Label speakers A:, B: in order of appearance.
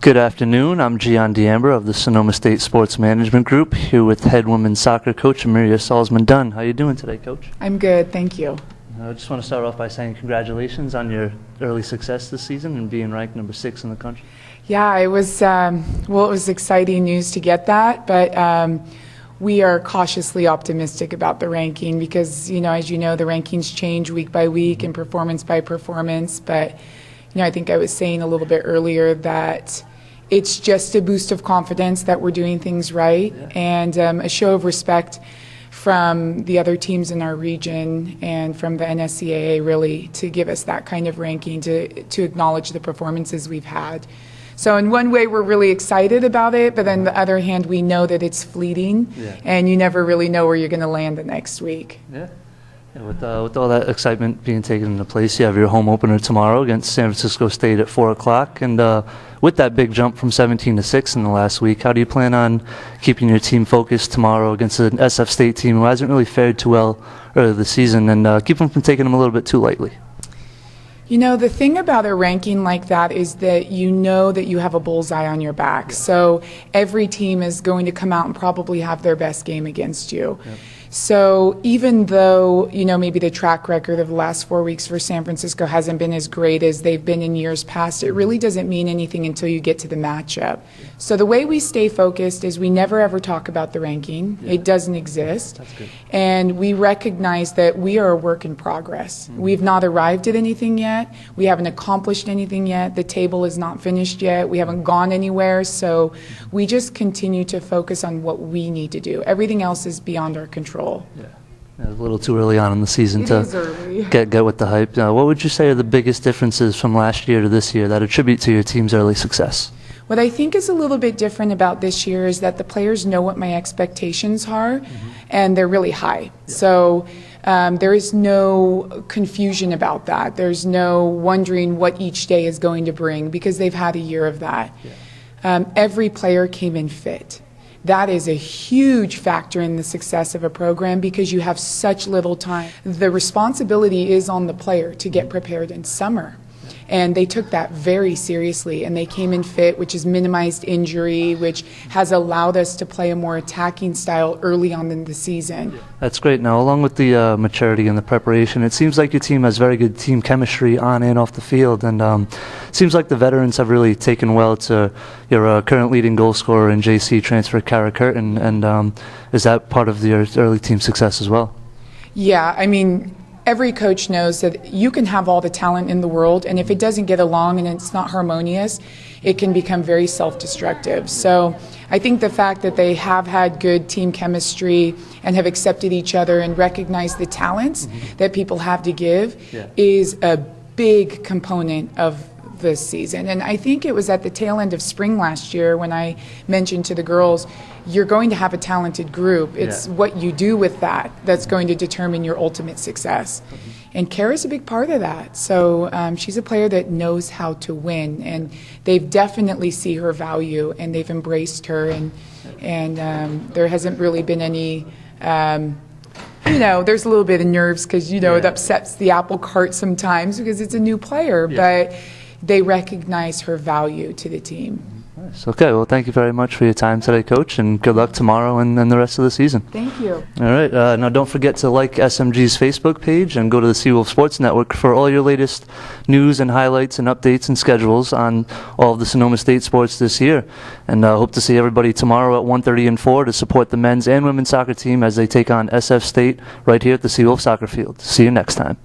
A: Good afternoon. I'm Gian D'Ambra of the Sonoma State Sports Management Group, here with head women's soccer coach Emiria Salzmann Dunn. How are you doing today, Coach?
B: I'm good, thank you.
A: I just want to start off by saying congratulations on your early success this season and being ranked number 6 in the country.
B: Yeah, it was it was exciting news to get that, but we are cautiously optimistic about the ranking because, as you know, the rankings change week by week and performance by performance. But, I think I was saying a little bit earlier that it's just a boost of confidence that we're doing things right, and a show of respect from the other teams in our region and from the NSCAA, really, to give us that kind of ranking, to acknowledge the performances we've had. So in one way, we're really excited about it, but on the other hand, we know that it's fleeting, and you never really know where you're going to land the next week.
A: Yeah. With all that excitement being taken into place, you have your home opener tomorrow against San Francisco State at 4 o'clock. And with that big jump from 17 to 6 in the last week, how do you plan on keeping your team focused tomorrow against an SF State team who hasn't really fared too well earlier this season, and keep them from taking them a little bit too lightly?
B: The thing about a ranking like that is that you know that you have a bullseye on your back. So every team is going to come out and probably have their best game against you. Yep. So even though, maybe the track record of the last 4 weeks for San Francisco hasn't been as great as they've been in years past, it really doesn't mean anything until you get to the matchup. So the way we stay focused is we never ever talk about the ranking. Yeah. It doesn't exist.
A: That's good.
B: And we recognize that we are a work in progress. Mm-hmm. We've not arrived at anything yet. We haven't accomplished anything yet. The table is not finished yet. We haven't gone anywhere. So we just continue to focus on what we need to do. Everything else is beyond our control.
A: Yeah. A little too early on in the season
B: it
A: to get with the hype. What would you say are the biggest differences from last year to this year that attribute to your team's early success?
B: What I think is a little bit different about this year is that the players know what my expectations are, and they're really high. Yeah. So there is no confusion about that. There's no wondering what each day is going to bring because they've had a year of that. Yeah. Every player came in fit. That is a huge factor in the success of a program because you have such little time. The responsibility is on the player to get prepared in summer. And they took that very seriously, and they came in fit, which has minimized injury, which has allowed us to play a more attacking style early on in the season.
A: That's great. Now, along with the maturity and the preparation, it seems like your team has very good team chemistry on and off the field, and it seems like the veterans have really taken well to your current leading goal scorer in JC transfer, Kara Curtin, and is that part of your early team success as well?
B: Yeah, every coach knows that you can have all the talent in the world, and if it doesn't get along and it's not harmonious, it can become very self-destructive. So I think the fact that they have had good team chemistry and have accepted each other and recognized the talents that people have to give is a big component of this season. And I think it was at the tail end of spring last year when I mentioned to the girls, you're going to have a talented group. It's what you do with that that's going to determine your ultimate success. And Kara's a big part of that. So she's a player that knows how to win, and they've definitely see her value, and they've embraced her, and there hasn't really been any there's a little bit of nerves because, it upsets the apple cart sometimes because it's a new player, but they recognize her value to the team.
A: Nice. Okay, well, thank you very much for your time today, Coach, and good luck tomorrow and the rest of the season.
B: Thank you.
A: All right, now don't forget to like SMG's Facebook page and go to the Seawolf Sports Network for all your latest news and highlights and updates and schedules on all of the Sonoma State sports this year. And hope to see everybody tomorrow at 1:30 and 4 to support the men's and women's soccer team as they take on SF State right here at the Seawolf Soccer Field. See you next time.